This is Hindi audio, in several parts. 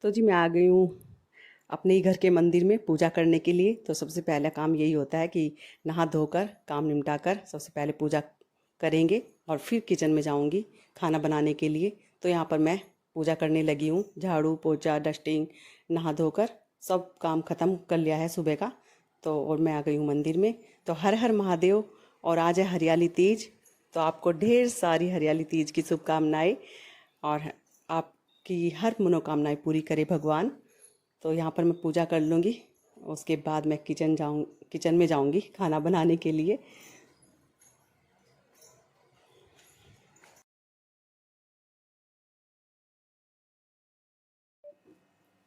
तो जी मैं आ गई हूँ अपने ही घर के मंदिर में पूजा करने के लिए। तो सबसे पहला काम यही होता है कि नहा धोकर काम निपटा कर सबसे पहले पूजा करेंगे और फिर किचन में जाऊँगी खाना बनाने के लिए। तो यहाँ पर मैं पूजा करने लगी हूँ, झाड़ू पोछा डस्टिंग नहा धोकर सब काम ख़त्म कर लिया है सुबह का। तो और मैं आ गई हूँ मंदिर में। तो हर हर महादेव। और आज है हरियाली तीज, तो आपको ढेर सारी हरियाली तीज की शुभकामनाएं और आपकी हर मनोकामनाएं पूरी करे भगवान। तो यहाँ पर मैं पूजा कर लूँगी, उसके बाद मैं किचन में जाऊँगी खाना बनाने के लिए।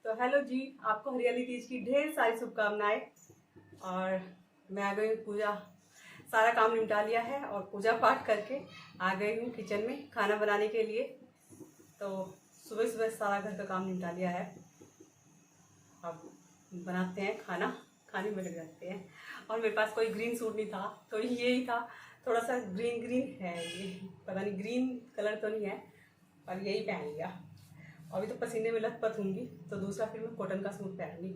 तो हेलो जी, आपको हरियाली तीज की ढेर सारी शुभकामनाएं। और मैं आ गई पूजा, सारा काम निपटा लिया है और पूजा पाठ करके आ गई हूँ किचन में खाना बनाने के लिए। तो सुबह सुबह सारा घर का काम निपटा लिया है, अब बनाते हैं खाना, खाने में लग जाते हैं। और मेरे पास कोई ग्रीन सूट नहीं था तो यही था, थोड़ा सा ग्रीन ग्रीन है, ये पता नहीं ग्रीन कलर तो नहीं है पर यही पहन लिया। अभी तो पसीने में लथपथ होंगी तो दूसरा फिर मैं कॉटन का सूट पहनूंगी।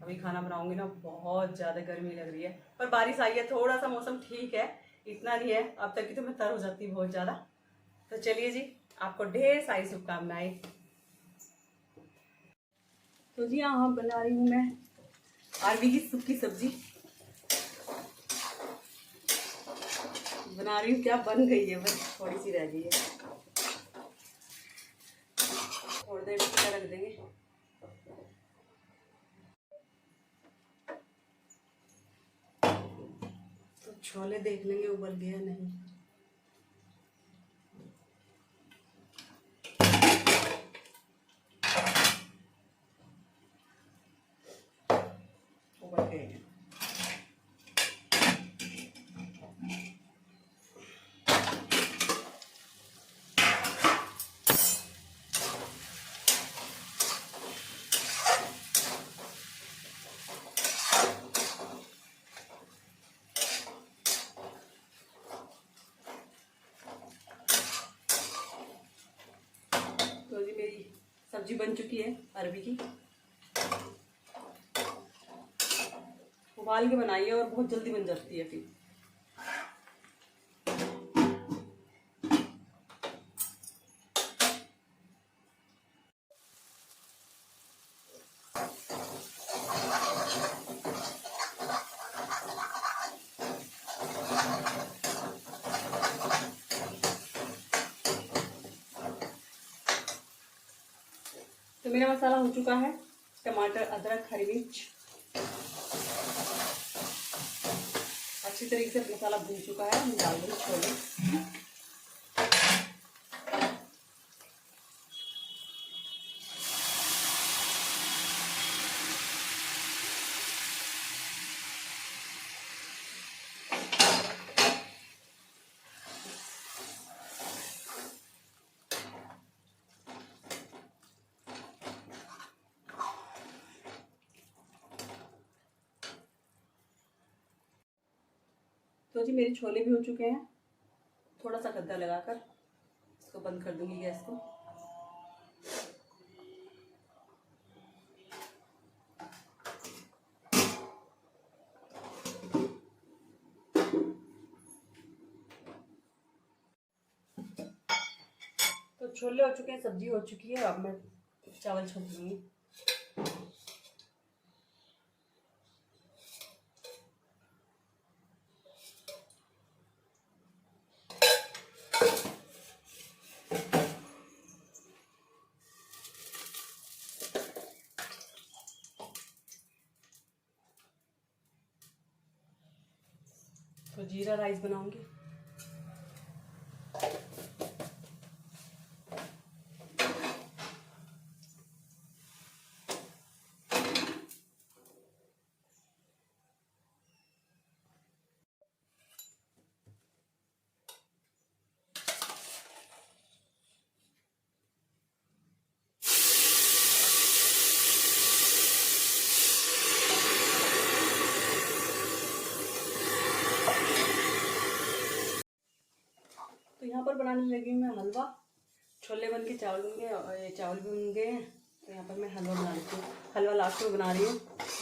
अभी खाना बनाऊंगी ना, बहुत ज़्यादा गर्मी लग रही है, पर बारिश आई है, थोड़ा सा मौसम ठीक है, इतना नहीं है। अब तक की तो मैं तर हो जाती बहुत ज़्यादा। तो चलिए जी, आपको ढेर सारी शुभकामनाएं। तो जी यहाँ बना रही हूँ मैं अरबी की सूखी सब्जी बना रही हूँ। क्या बन गई है, बस थोड़ी सी रह गई है, थोड़ी देर ढक रख देंगे। तो छोले देख लेंगे उबल गया नहीं। उबल गए हैं। तो जी मेरी सब्जी बन चुकी है अरबी की, उबाल के बनाई है और बहुत जल्दी बन जाती है फिर। तो मेरा मसाला हो चुका है, टमाटर अदरक हरी मिर्च अच्छी तरीके से मसाला भून चुका है। हम डाल देंगे छोले। तो जी मेरे छोले भी हो चुके हैं। थोड़ा सा गद्दा लगाकर इसको बंद कर दूंगी गैस को। तो छोले हो चुके हैं, सब्जी हो चुकी है, अब मैं चावल छोड़ दूंगी। तो जीरा राइस बनाऊंगी। तो यहाँ पर बनाने लगी मैं हलवा। छोले बन के चावल बन गए और ये चावल भी बन गए हैं। तो यहाँ यहाँ पर मैं हलवा बना लेती हूँ। हलवा लास्ट में बना रही हूँ,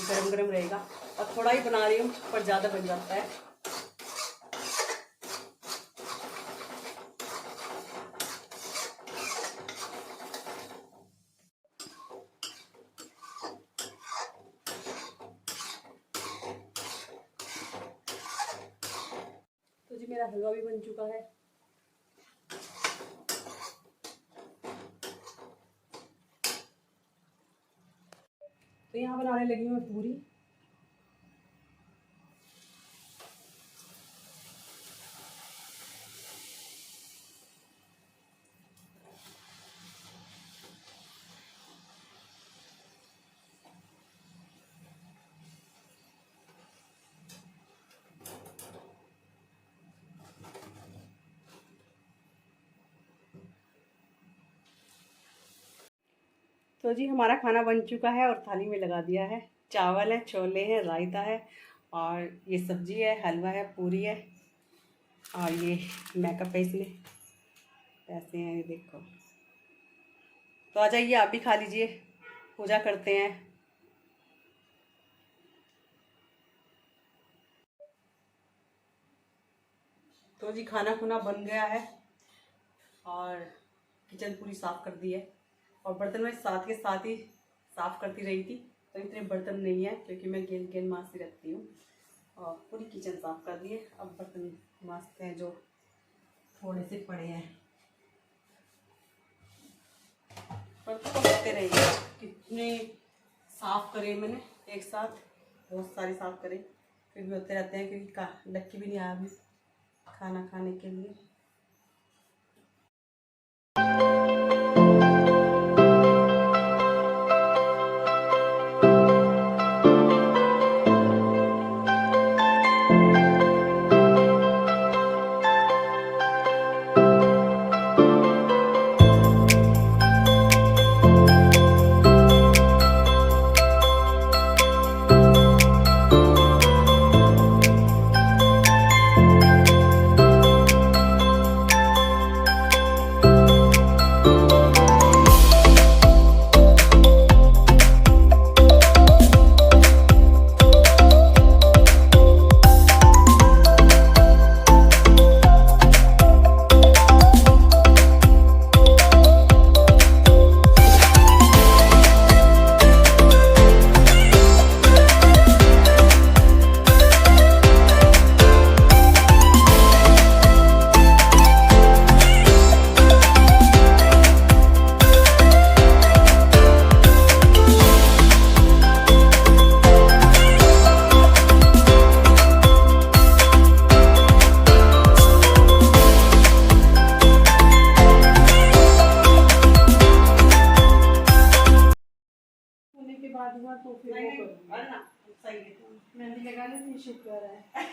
गरम गरम रहेगा और थोड़ा ही बना रही हूँ पर ज़्यादा बन जाता है। तो जी मेरा हलवा भी बन चुका है। तो यहाँ बनाने लगी हूँ मैं पूरी। तो जी हमारा खाना बन चुका है और थाली में लगा दिया है। चावल है, छोले हैं, रायता है और ये सब्जी है, हलवा है, पूरी है और ये मेकअप है इसमें, ऐसे हैं ये देखो। तो आ जाइए आप भी खा लीजिए, पूजा करते हैं। तो जी खाना खुना बन गया है और किचन पूरी साफ़ कर दी है और बर्तन मैं साथ के साथ ही साफ़ करती रही थी, तो इतने बर्तन नहीं है क्योंकि मैं गेंद गेंद माँजती रखती हूँ और पूरी किचन साफ़ कर दी है। अब बर्तन माँजते हैं जो थोड़े से पड़े हैं, बर्तन तो करते रहेंगे। कितने साफ़ करे मैंने एक साथ, बहुत सारे साफ़ करे, फिर भी होते रहते हैं क्योंकि लक्की भी नहीं आया अभी खाना खाने के लिए। हुआ तो फिर वो करूंगी। सही है, मेहंदी लगा ली थी, शुक्र है।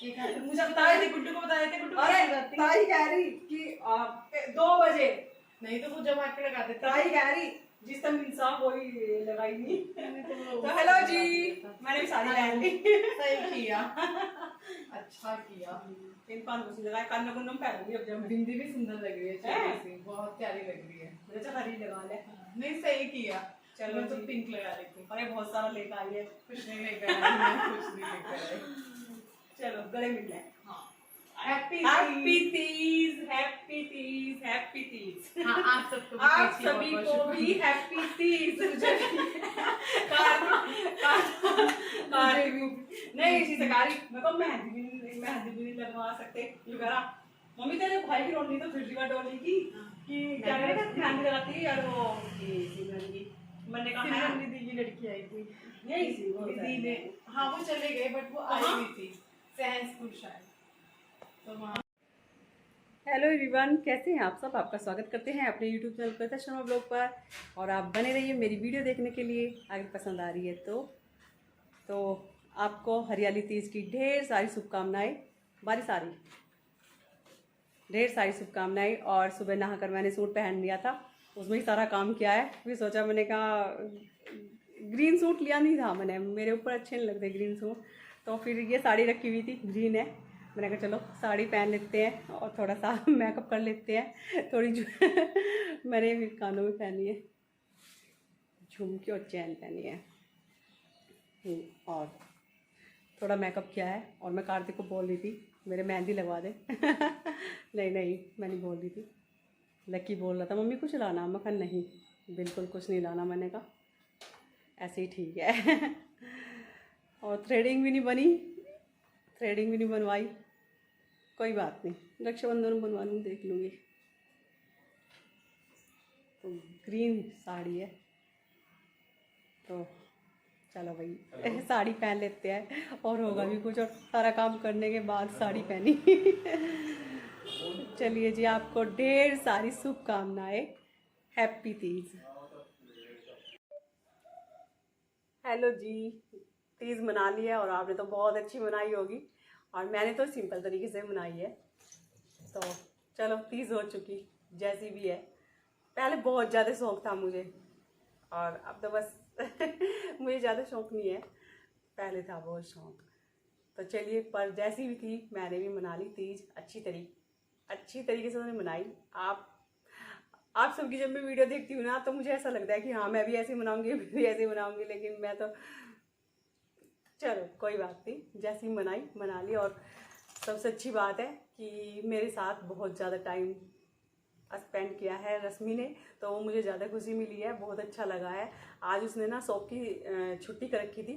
एक हाथ मुझे बताए थे, गुड्डू को बताए थे। गुड्डू अरे ताई कह रही कि 2 बजे नहीं तो वो जब हाथ पे लगा देता। ताई कह रही जिस टाइम इंसान वही लगाई नहीं। तो हेलो जी, मैंने भी साड़ी पहन ली। सही किया, अच्छा किया। इन पान को लगाया, कान में कुंडम पहनूंगी अब जब। बिंदी भी सुंदर लग रही है, छोटी सी, बहुत प्यारी लग रही है। मुझे तो हरी लगा ले। नहीं सही किया, चलो मैं तो पिंक लगा रही थी। अरे बहुत सारा लेकर आई है, कुछ नहीं लेकर आई, मैं कुछ नहीं लेकर आई। चलो गले मिल जाए। हाँ, happy Teej, happy Teej, happy Teej. हाँ, आप सबको आप सभी को भी हैप्पी तीज। नहीं इसी से कारी मैं को मेहंदी भी नहीं लगवा सकते। यू करा मम्मी तेरे भाई की रोनी तो फिर डोली की कि क्या करेगा मेहंदी लगाती है यार वो सिमरन की। मैंने कहा सिमरन दीदी की लड़की आई थी, यही सी दीदी ने, हाँ वो चले गए बट वो आई हुई थी सहसपुर शायद, तो वहाँ। हेलो एवरीवन, कैसे हैं आप सब? आपका स्वागत करते हैं अपने YouTube channel Kavita Sharma blog पर और आप बने रहिए मेरी वीडियो देखने के लिए। अगर पसंद आ रही है तो आपको हरियाली तीज की ढेर सारी शुभकामनाएं। बारिश आ रही, ढेर सारी शुभकामनाएं। और सुबह नहाकर मैंने सूट पहन लिया था, उसमें ही सारा काम किया है। फिर सोचा, मैंने कहा ग्रीन सूट लिया नहीं था मैंने, मेरे ऊपर अच्छे नहीं लगते ग्रीन सूट, तो फिर ये साड़ी रखी हुई थी, ग्रीन है। मैंने कहा चलो साड़ी पहन लेते हैं और थोड़ा सा मेकअप कर लेते हैं। थोड़ी मैंने भी कानों में पहनी है झुमकी और चैन पहनी है। और थोड़ा मेकअप किया है। और मैं कार्तिक को बोल रही थी मेरे मेहंदी लगवा दे नहीं नहीं, मैं नहीं बोल रही थी, लक्की बोल रहा था मम्मी कुछ लाना। मैं कहा नहीं, बिल्कुल कुछ नहीं लाना। मैंने कहा ऐसे ही ठीक है और थ्रेडिंग भी नहीं बनी, थ्रेडिंग भी नहीं बनवाई, कोई बात नहीं, रक्षाबंधन में बनवा लूँ, देख लूँगी। तो ग्रीन साड़ी है तो चलो भाई साड़ी पहन लेते हैं, और होगा भी कुछ, और सारा काम करने के बाद साड़ी पहनी चलिए जी, आपको ढेर सारी शुभकामनाएं, हैप्पी तीज। हेलो जी, तीज मना ली है और आपने तो बहुत अच्छी मनाई होगी, और मैंने तो सिंपल तरीके से मनाई है। तो चलो तीज हो चुकी जैसी भी है। पहले बहुत ज़्यादा शौक था मुझे, और अब तो बस मुझे ज़्यादा शौक नहीं है, पहले था बहुत शौक। तो चलिए, पर जैसी भी थी मैंने भी मना ली तीज अच्छी तरीके से मैंने मनाई। आप सबकी जब मैं वीडियो देखती हूँ ना, तो मुझे ऐसा लगता है कि हाँ मैं भी ऐसे मनाऊंगी, मैं भी ऐसे मनाऊंगी, लेकिन मैं तो चलो कोई बात नहीं, जैसी मनाई मना ली। और सबसे अच्छी बात है कि मेरे साथ बहुत ज़्यादा टाइम स्पेंड किया है रश्मि ने, तो वो मुझे ज़्यादा खुशी मिली है, बहुत अच्छा लगा है। आज उसने ना शॉप की छुट्टी कर रखी थी,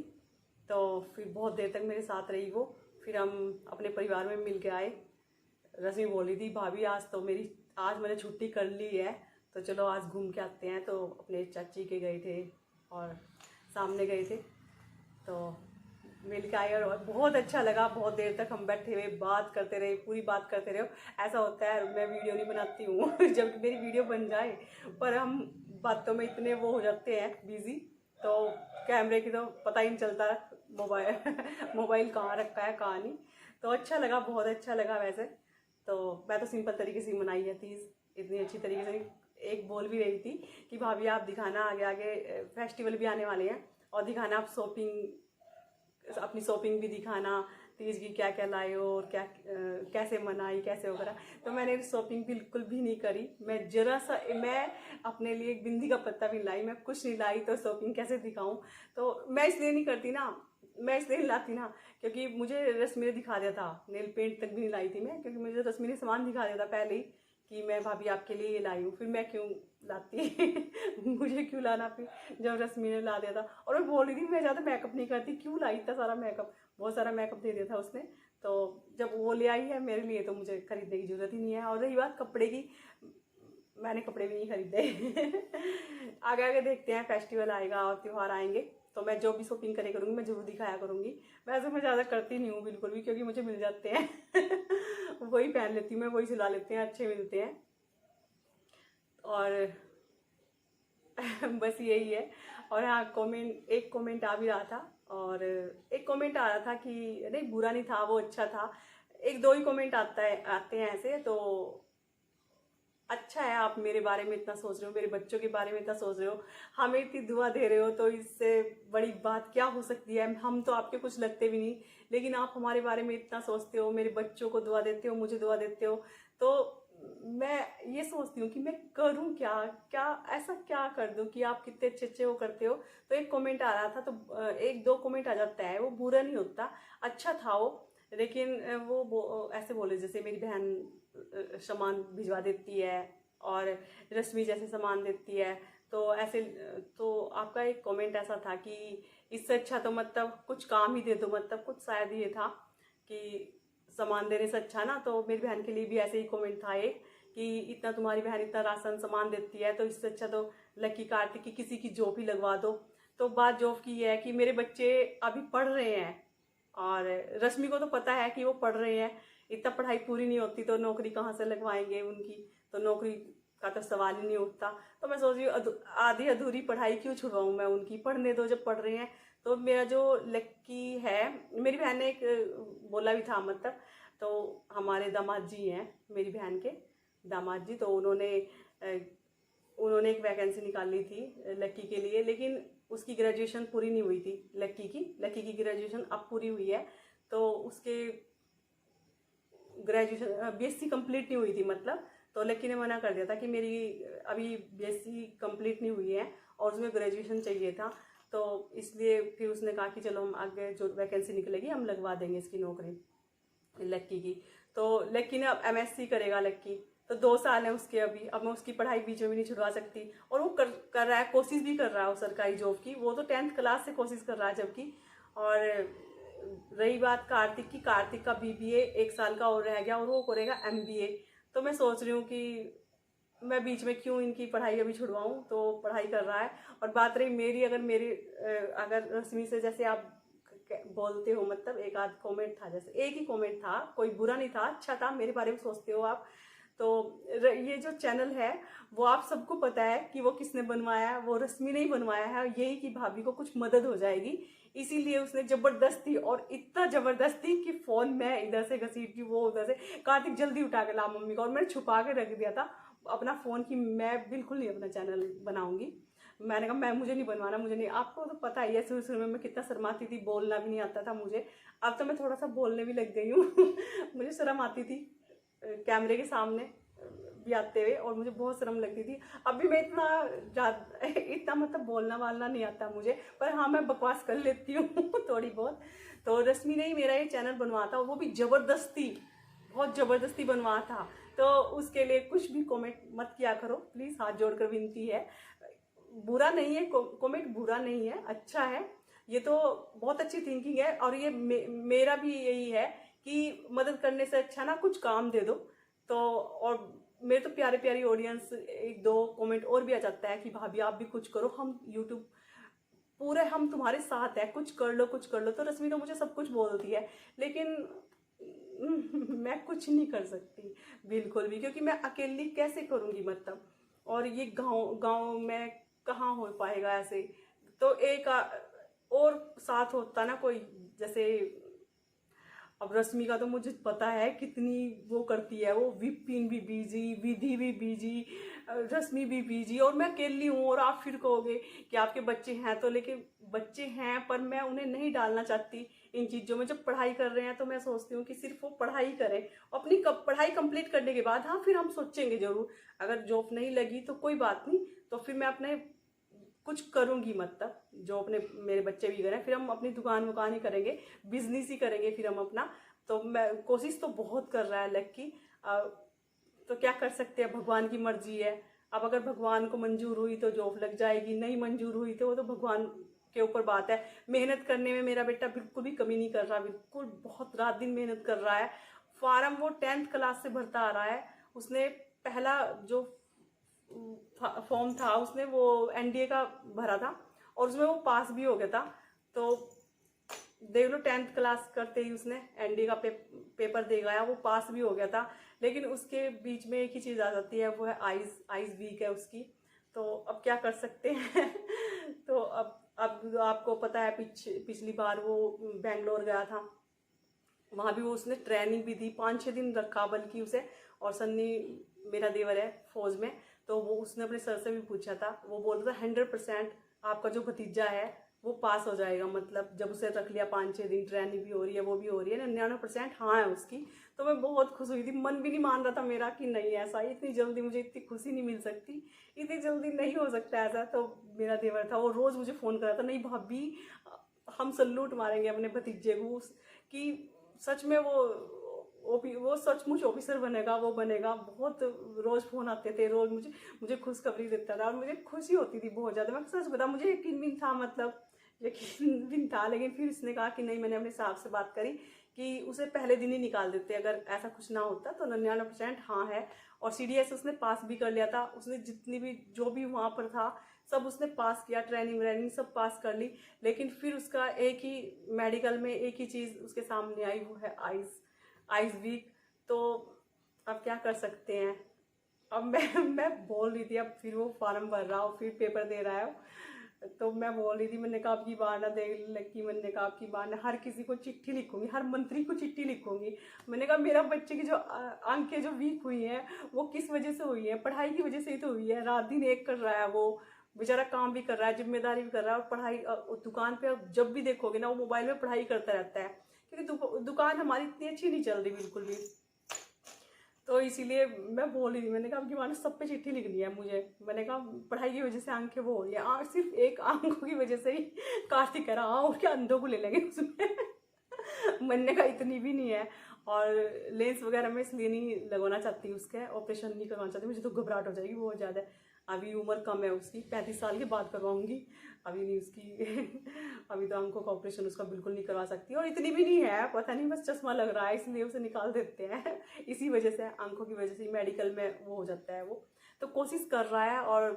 तो फिर बहुत देर तक मेरे साथ रही वो। फिर हम अपने परिवार में मिल के आए। रश्मि बोली थी भाभी आज मैंने छुट्टी कर ली है, तो चलो आज घूम के आते हैं। तो अपने चाची के गए थे और सामने गए थे, तो मिल के आए और बहुत अच्छा लगा। बहुत देर तक हम बैठे हुए बात करते रहे, पूरी बात करते रहे। ऐसा होता है मैं वीडियो नहीं बनाती हूँ जब मेरी वीडियो बन जाए, पर हम बातों में इतने वो हो जाते हैं बिजी, तो कैमरे की तो पता ही नहीं चलता मोबाइल कहाँ रखा है कहाँ नहीं। तो अच्छा लगा, बहुत अच्छा लगा वैसे। तो मैं तो सिंपल तरीके से मनाई है तीज, इतनी अच्छी तरीके से। एक बोल भी रही थी कि भाभी आप दिखाना, आगे आगे फेस्टिवल भी आने वाले हैं, और दिखाना आप अपनी शॉपिंग भी दिखाना, तीज की क्या क्या लाए हो और क्या कैसे मनाई, कैसे वगैरह। तो मैंने शॉपिंग बिल्कुल भी नहीं करी। मैं अपने लिए एक बिंदी का पत्ता भी लाई, मैं कुछ नहीं लाई, तो शॉपिंग कैसे दिखाऊं। तो मैं इसलिए नहीं करती ना, मैं इसलिए नहीं लाती ना, क्योंकि मुझे रश्मि ने दिखा दिया था। नेल पेंट तक भी नहीं लाई थी मैं, क्योंकि मुझे रश्मि ने सामान दिखा दिया था पहले ही कि मैं भाभी आपके लिए ये लाई हूँ। फिर मैं क्यों लाती मुझे क्यों लाना, फिर जब रश्मि ने ला दिया था। और मैं बोल रही थी मैं ज़्यादा मेकअप नहीं करती, क्यों लाई इतना सारा मेकअप, बहुत सारा मेकअप दे दिया था उसने। तो जब वो ले आई है मेरे लिए, तो मुझे खरीदने की ज़रूरत ही नहीं है। और रही बात कपड़े की, मैंने कपड़े भी नहीं खरीदे आगे आगे देखते हैं, फेस्टिवल आएगा और त्यौहार आएंगे, तो मैं जो भी शॉपिंग करे करूँगी मैं ज़रूर दिखाया करूँगी। वैसे मैं ज़्यादा करती नहीं हूँ बिल्कुल भी, क्योंकि मुझे मिल जाते हैं वही पहन लेती हूँ मैं, वही सिला लेते हैं, अच्छे मिलते हैं। और बस यही है। और हाँ, एक कमेंट आ भी रहा था, और एक कमेंट आ रहा था कि नहीं बुरा नहीं था, वो अच्छा था। एक दो ही कमेंट आते हैं ऐसे, तो अच्छा है आप मेरे बारे में इतना सोच रहे हो, मेरे बच्चों के बारे में इतना सोच रहे हो, हमें इतनी दुआ दे रहे हो, तो इससे बड़ी बात क्या हो सकती है। हम तो आपके कुछ लगते भी नहीं, लेकिन आप हमारे बारे में इतना सोचते हो, मेरे बच्चों को दुआ देते हो, मुझे दुआ देते हो। तो मैं ये सोचती हूँ कि मैं करूँ क्या, ऐसा क्या कर दूँ कि आप कितने अच्छे अच्छे वो करते हो। तो एक कमेंट आ रहा था, तो एक दो कमेंट आ जाता है, वो बुरा नहीं होता, अच्छा था वो। लेकिन वो ऐसे बोले जैसे मेरी बहन सामान भिजवा देती है और रश्मि जैसे सामान देती है, तो ऐसे। तो आपका एक कमेंट ऐसा था कि इससे अच्छा तो मतलब कुछ काम ही दे दो, मतलब कुछ शायद ये था कि सामान देने से अच्छा ना। तो मेरी बहन के लिए भी ऐसे ही कमेंट था एक, कि इतना तुम्हारी बहन इतना राशन सामान देती है, तो इससे अच्छा तो लकी कार्तिक की किसी की जॉब ही लगवा दो। तो बात जॉब की है कि मेरे बच्चे अभी पढ़ रहे हैं, और रश्मि को तो पता है कि वो पढ़ रहे हैं, इतना पढ़ाई पूरी नहीं होती तो नौकरी कहाँ से लगवाएंगे उनकी, तो नौकरी का तो सवाल ही नहीं उठता। तो मैं सोच रही हूँ आधी अधूरी पढ़ाई क्यों छुड़वाऊँ मैं उनकी, पढ़ने दो जब पढ़ रहे हैं। तो मेरा जो लक्की है, मेरी बहन ने एक बोला भी था, मतलब तो हमारे दामाद जी हैं मेरी बहन के दामाद जी, तो उन्होंने एक वैकेंसी निकाली थी लक्की के लिए, लेकिन उसकी ग्रेजुएशन पूरी नहीं हुई थी। लक्की की ग्रेजुएशन अब पूरी हुई है, तो उसके ग्रेजुएशन बीएससी कंप्लीट नहीं हुई थी, मतलब। तो लक्की ने मना कर दिया था कि मेरी अभी बीएससी कंप्लीट नहीं हुई है और उसमें ग्रेजुएशन चाहिए था, तो इसलिए फिर उसने कहा कि चलो हम आगे जो वैकेंसी निकलेगी हम लगवा देंगे इसकी नौकरी लक्की की। तो लक्की ने अब MSc करेगा लक्की, तो 2 साल है उसके अभी। अब मैं उसकी पढ़ाई बीच में भी नहीं छुड़वा सकती, और वो कर रहा है, कोशिश भी कर रहा है वो सरकारी जॉब की। वो तो 10th क्लास से कोशिश कर रहा है जबकि। और रही बात कार्तिक की, कार्तिक का BBA 1 साल का और रह गया और वो करेगा MBA। तो मैं सोच रही हूँ कि मैं बीच में क्यों इनकी पढ़ाई अभी छुड़वाऊँ, तो पढ़ाई कर रहा है। और बात रही मेरी, अगर रश्मि से जैसे आप बोलते हो, मतलब एक आध कमेंट था, जैसे एक ही कमेंट था, कोई बुरा नहीं था, अच्छा था, मेरे बारे में सोचते हो आप। तो ये जो चैनल है वो आप सबको पता है कि वो किसने बनवाया है, वो रश्मि ने ही बनवाया है। यही कि भाभी को कुछ मदद हो जाएगी, इसीलिए उसने जबरदस्ती, और इतना जबरदस्ती कि फोन मैं इधर से घसीटती, वो उधर से, कार्तिक जल्दी उठा के ला मम्मी को, और मैंने छुपा के रख दिया था अपना फ़ोन कि मैं बिल्कुल नहीं अपना चैनल बनाऊंगी। मैंने कहा मुझे नहीं बनवाना, मुझे नहीं। आपको तो पता ही है शुरू शुरू में मैं कितना शर्माती थी, बोलना भी नहीं आता था मुझे। अब तो मैं थोड़ा सा बोलने भी लग गई हूँ मुझे शर्म आती थी कैमरे के सामने भी आते हुए, और मुझे बहुत शर्म लगती थी। अभी मैं इतना मतलब बोलना वालना नहीं आता मुझे, पर हाँ मैं बकवास कर लेती हूँ थोड़ी बहुत। तो रश्मि ने ही मेरा ये चैनल बनवाया था, वो भी जबरदस्ती, बहुत ज़बरदस्ती बनवाया था। तो उसके लिए कुछ भी कमेंट मत किया करो प्लीज़, हाथ जोड़कर विनती है। बुरा नहीं है, कमेंट बुरा नहीं है, अच्छा है, ये तो बहुत अच्छी थिंकिंग है। और ये मेरा भी यही है कि मदद करने से अच्छा ना कुछ काम दे दो। तो और मेरे तो प्यारे प्यारी ऑडियंस 1-2 कमेंट और भी आ जाता है कि भाभी आप भी कुछ करो, हम यूट्यूब पूरे हम तुम्हारे साथ है, कुछ कर लो कुछ कर लो। तो रश्मि तो मुझे सब कुछ बोलती है, लेकिन मैं कुछ नहीं कर सकती बिल्कुल भी, क्योंकि मैं अकेली कैसे करूँगी मतलब। और ये गांव में कहाँ हो पाएगा ऐसे। तो एक और साथ होता ना कोई, जैसे अब रश्मि का तो मुझे पता है कितनी वो करती है, वो विपिन भी बिजी, विधि भी बिजी, रश्मि भी बिजी, और मैं अकेली हूँ। और आप फिर कहोगे कि आपके बच्चे हैं तो, लेकिन बच्चे हैं पर मैं उन्हें नहीं डालना चाहती इन चीज़ों में। जब पढ़ाई कर रहे हैं तो मैं सोचती हूँ कि सिर्फ वो पढ़ाई करें, अपनी पढ़ाई कंप्लीट करने के बाद हाँ फिर हम सोचेंगे ज़रूर, अगर जॉब नहीं लगी तो कोई बात नहीं, तो फिर मैं अपने कुछ करूँगी, मतलब जो अपने मेरे बच्चे भी करें, फिर हम अपनी दुकान वुकान ही करेंगे, बिजनेस ही करेंगे फिर हम अपना। तो मैं कोशिश तो बहुत कर रहा है लक्की, तो क्या कर सकते हैं, भगवान की मर्जी है। अब अगर भगवान को मंजूर हुई तो जॉब लग जाएगी, नहीं मंजूर हुई तो वो तो भगवान के ऊपर बात है। मेहनत करने में मेरा बेटा बिल्कुल भी कमी नहीं कर रहा, बिल्कुल बहुत रात दिन मेहनत कर रहा है। फार्म वो 10th क्लास से भरता आ रहा है। उसने पहला जो फॉर्म था उसने वो NDA का भरा था, और उसमें वो पास भी हो गया था। तो देख लो 10th क्लास करते ही उसने NDA का पेपर दे गया, वो पास भी हो गया था। लेकिन उसके बीच में एक ही चीज़ आ जाती है, वो है आइज़ वीक है उसकी। तो अब क्या कर सकते हैं तो अब आपको पता है पिछली बार वो बेंगलोर गया था, वहाँ भी वो उसने ट्रेनिंग भी दी, 5-6 दिन रखा बल्कि उसे। और सन्नी मेरा देवर है फौज में, तो वो उसने अपने सर से भी पूछा था, वो बोल रहा था 100% आपका जो भतीजा है वो पास हो जाएगा। मतलब जब उसे रख लिया 5-6 दिन, ट्रेनिंग भी हो रही है, वो भी हो रही है, 99% हाँ है उसकी। तो मैं बहुत खुश हुई थी, मन भी नहीं मान रहा था मेरा कि नहीं ऐसा इतनी जल्दी मुझे इतनी खुशी नहीं मिल सकती, इतनी जल्दी नहीं हो सकता ऐसा। तो मेरा देवर था, वो रोज़ मुझे फ़ोन कर रहा था, नहीं भाभी हम सल्यूट मारेंगे अपने भतीजे को कि सच में वो सचमुच ऑफिसर बनेगा, वो बनेगा। बहुत रोज़ फ़ोन आते थे, रोज़ मुझे खुशखबरी देता था, और मुझे खुशी होती थी बहुत ज़्यादा। मैं सच बता, मुझे यकीन भी नहीं था, मतलब यकीन भी नहीं था। लेकिन फिर इसने कहा कि नहीं, मैंने अपने साहब से बात करी कि उसे पहले दिन ही निकाल देते अगर ऐसा कुछ ना होता। तो 99% हाँ है। और CDS उसने पास भी कर लिया था, उसने जितनी भी जो भी वहाँ पर था सब उसने पास किया, ट्रेनिंग व्रेनिंग सब पास कर ली। लेकिन फिर उसका एक ही मेडिकल में एक ही चीज़ उसके सामने आई, वो है आइज़ वीक। तो अब क्या कर सकते हैं। अब मैं बोल रही थी, अब फिर वो फार्म भर रहा हो, फिर पेपर दे रहा है, तो मैं बोल रही थी, मैंने कहा अब की बार ना देख लक्की, मैंने कहा अब की बार ना हर किसी को चिट्ठी लिखूंगी, हर मंत्री को चिट्ठी लिखूंगी। मैंने कहा मेरा बच्चे की जो अंकें जो वीक हुई हैं वो किस वजह से हुई है, पढ़ाई की वजह से ही तो हुई है। रात दिन एक कर रहा है, वो बेचारा काम भी कर रहा है, जिम्मेदारी भी कर रहा है, और पढ़ाई दुकान पे जब भी देखोगे ना वो मोबाइल में पढ़ाई करता रहता है, क्योंकि दुकान हमारी इतनी अच्छी नहीं चल रही बिल्कुल भी। तो इसीलिए मैं बोल रही थी, मैंने कहा अब की मानो सब पे चिट्ठी लिखनी है मुझे। मैंने कहा पढ़ाई की वजह से आंखें वो हो रही है, सिर्फ एक आंखों की वजह से ही कार्तिक कह रहा और क्या अंधों को ले लेंगे उसमें। मैंने कहा इतनी भी नहीं है, और लेंस वगैरह मैं इसलिए नहीं लगवाना चाहती, उसके ऑपरेशन नहीं करवाना चाहती, मुझे तो घबराहट हो जाएगी बहुत ज़्यादा। अभी उम्र कम है उसकी, 35 साल के बाद करवाऊंगी, अभी नहीं उसकी। अभी तो आंखों का ऑपरेशन उसका बिल्कुल नहीं करवा सकती, और इतनी भी नहीं है, पता नहीं बस चश्मा लग रहा है इसलिए उसे निकाल देते हैं। इसी वजह से, आंखों की वजह से मेडिकल में वो हो जाता है वो। तो कोशिश कर रहा है और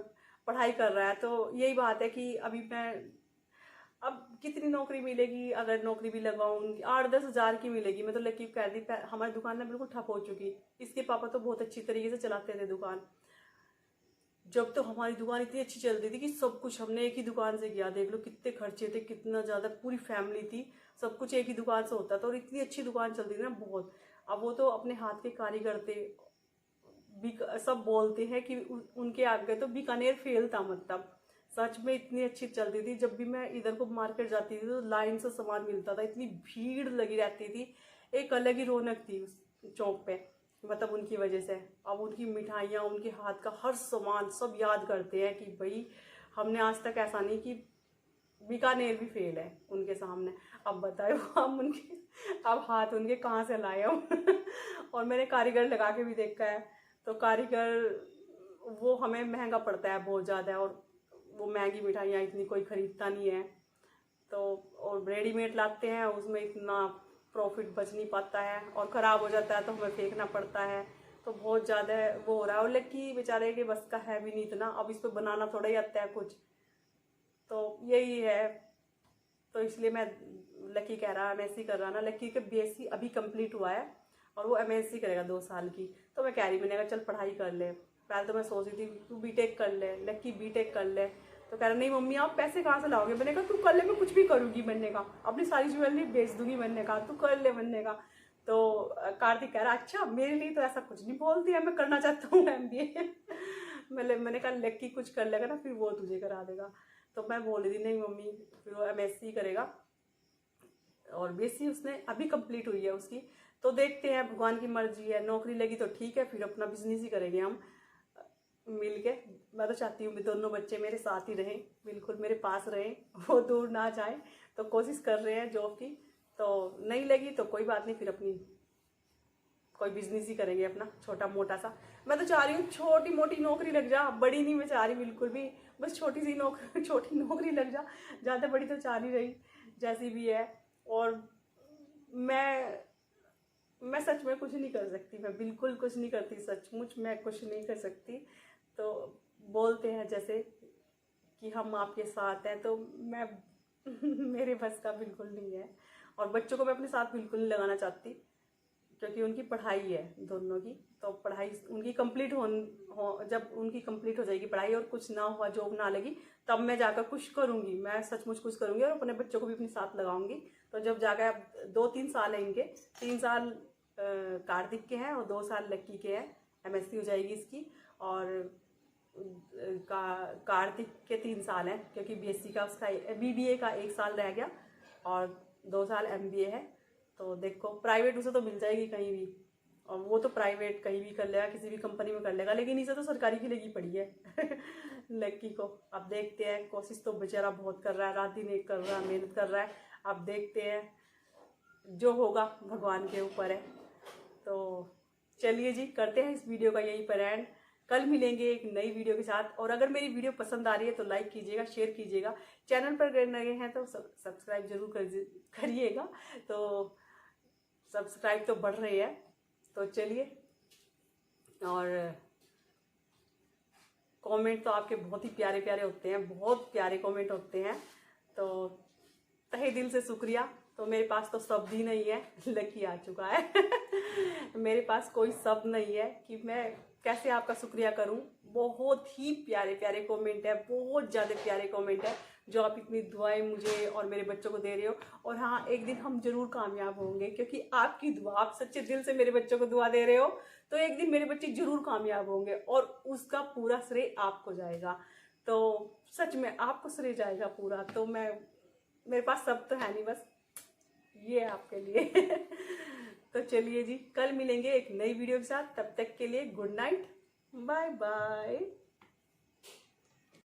पढ़ाई कर रहा है, तो यही बात है कि अभी मैं, अब कितनी नौकरी मिलेगी, अगर नौकरी भी लगाऊंगी 8-10 हज़ार की मिलेगी। मैं तो लकी कह दी, हमारी दुकान ना बिल्कुल ठप हो चुकी। इसके पापा तो बहुत अच्छी तरीके से चलाते थे दुकान, जब तो हमारी दुकान इतनी अच्छी चलती थी कि सब कुछ हमने एक ही दुकान से किया। देख लो कितने खर्चे थे, कितना ज़्यादा, पूरी फैमिली थी, सब कुछ एक ही दुकान से होता था, और इतनी अच्छी दुकान चलती थी ना बहुत। अब वो तो अपने हाथ के कारीगर थे, सब बोलते हैं कि उनके आगे तो बीकानेर फेल था, मतलब सच में इतनी अच्छी चलती थी। जब भी मैं इधर को मार्केट जाती थी तो लाइन से सामान मिलता था, इतनी भीड़ लगी रहती थी, एक अलग ही रौनक थी उस चौक पे, मतलब उनकी वजह से। अब उनकी मिठाइयाँ, उनके हाथ का हर सामान सब याद करते हैं कि भाई हमने आज तक ऐसा नहीं कि बीकानेर भी फेल है उनके सामने। अब बताओ हम उनके, अब हाथ उनके कहाँ से लाए हम। और मैंने कारीगर लगा के भी देखा है, तो कारीगर वो हमें महंगा पड़ता है बहुत ज़्यादा, और वो महंगी मिठाइयाँ इतनी कोई ख़रीदता नहीं है। तो और रेडीमेड लाते हैं, उसमें इतना प्रॉफिट बच नहीं पाता है, और ख़राब हो जाता है तो हमें फेंकना पड़ता है। तो बहुत ज़्यादा वो हो रहा है, और लकी बेचारे के बस का है भी नहीं इतना, अब इस पर बनाना थोड़ा ही आता है कुछ, तो यही है। तो इसलिए मैं, लकी कह रहा है एमएससी कर रहा ना, लकी का बीएससी अभी कंप्लीट हुआ है और वो एमएससी करेगा 2 साल की। तो मैं कह रही, मैंने कहा चल पढ़ाई कर ले। पहले तो मैं सोच रही थी तू बीटेक कर ले, लकी बीटेक कर ले, तो कह रहा नहीं मम्मी आप पैसे कहाँ से लाओगे। मैंने कहा तू कर ले, मैं कुछ भी करूँगी, मैंने कहा अपनी सारी ज्वेलरी बेच दूंगी, मैंने कहा तू कर ले, मैंने कहा। तो कार्तिक कह रहा अच्छा मेरे लिए तो ऐसा कुछ नहीं बोलती है, मैं करना चाहता हूँ एमबीए। मैंने कहा लकी कुछ कर लेगा ना फिर वो तुझे करा देगा। तो मैं बोल रही थी नहीं मम्मी, फिर वो एमएससी करेगा, और बीएससी उसने अभी कंप्लीट हुई है उसकी। तो देखते हैं, भगवान की मर्जी है, नौकरी लगी तो ठीक है, फिर अपना बिजनेस ही करेंगे हम मिल के। मैं तो चाहती हूँ कि दोनों बच्चे मेरे साथ ही रहें, बिल्कुल मेरे पास रहें, वो दूर ना जाए। तो कोशिश कर रहे हैं जॉब की, तो नहीं लगी तो कोई बात नहीं, फिर अपनी कोई बिजनेस ही करेंगे अपना छोटा मोटा सा। मैं तो चाह रही हूँ छोटी मोटी नौकरी लग जा, बड़ी नहीं मैं चाह रही बिल्कुल भी, बस छोटी सी नौकरी, छोटी नौकरी लग जा, ज़्यादा बड़ी तो चाह नहीं रही जैसी भी है। और मैं सच में कुछ नहीं कर सकती, मैं बिल्कुल कुछ नहीं करती, सचमुच मैं कुछ नहीं कर सकती। तो बोलते हैं जैसे कि हम आपके साथ हैं, तो मैं मेरे बस का बिल्कुल नहीं है। और बच्चों को मैं अपने साथ बिल्कुल नहीं लगाना चाहती, क्योंकि उनकी पढ़ाई है दोनों की, तो पढ़ाई उनकी कंप्लीट जब उनकी कंप्लीट हो जाएगी पढ़ाई और कुछ ना हुआ, जॉब ना लगी, तब मैं जाकर कुछ करूँगी, मैं सचमुच कुछ करूँगी, और अपने बच्चों को भी अपने साथ लगाऊंगी। तो जब जाकर 2-3 साल है इनके, 3 साल कार्तिक के हैं और 2 साल लक्की के हैं, एमएससी हो जाएगी इसकी। और कार्तिक के 3 साल हैं, क्योंकि बीएससी का उसका बीबीए का 1 साल रह गया, और 2 साल एमबीए है। तो देखो प्राइवेट उसे तो मिल जाएगी कहीं भी, और वो तो प्राइवेट कहीं भी कर लेगा, किसी भी कंपनी में कर लेगा, लेकिन इसे तो सरकारी की लगी पड़ी है। लक्की को अब देखते हैं, कोशिश तो बेचारा बहुत कर रहा है, रात दिन एक कर रहा है, मेहनत कर रहा है। अब देखते हैं जो होगा भगवान के ऊपर है। तो चलिए जी, करते हैं इस वीडियो का यहीं पर एंड। कल मिलेंगे एक नई वीडियो के साथ, और अगर मेरी वीडियो पसंद आ रही है तो लाइक कीजिएगा, शेयर कीजिएगा, चैनल पर नए हैं तो सब्सक्राइब जरूर करिएगा। तो सब्सक्राइब तो बढ़ रही है, तो चलिए। और कमेंट तो आपके बहुत ही प्यारे प्यारे होते हैं, बहुत प्यारे कमेंट होते हैं, तो तहे दिल से शुक्रिया। तो मेरे पास तो शब्द ही नहीं है, लकी आ चुका है। मेरे पास कोई शब्द नहीं है कि मैं कैसे आपका शुक्रिया करूं। बहुत ही प्यारे प्यारे कमेंट है, बहुत ज़्यादा प्यारे कमेंट है, जो आप इतनी दुआएं मुझे और मेरे बच्चों को दे रहे हो। और हाँ, एक दिन हम जरूर कामयाब होंगे, क्योंकि आपकी दुआ, आप सच्चे दिल से मेरे बच्चों को दुआ दे रहे हो, तो एक दिन मेरे बच्चे जरूर कामयाब होंगे, और उसका पूरा श्रेय आपको जाएगा। तो सच में आपको श्रेय जाएगा पूरा। तो मेरे पास सब तो है नहीं, बस ये है आपके लिए। तो चलिए जी, कल मिलेंगे एक नई वीडियो के साथ। तब तक के लिए गुड नाइट, बाय बाय।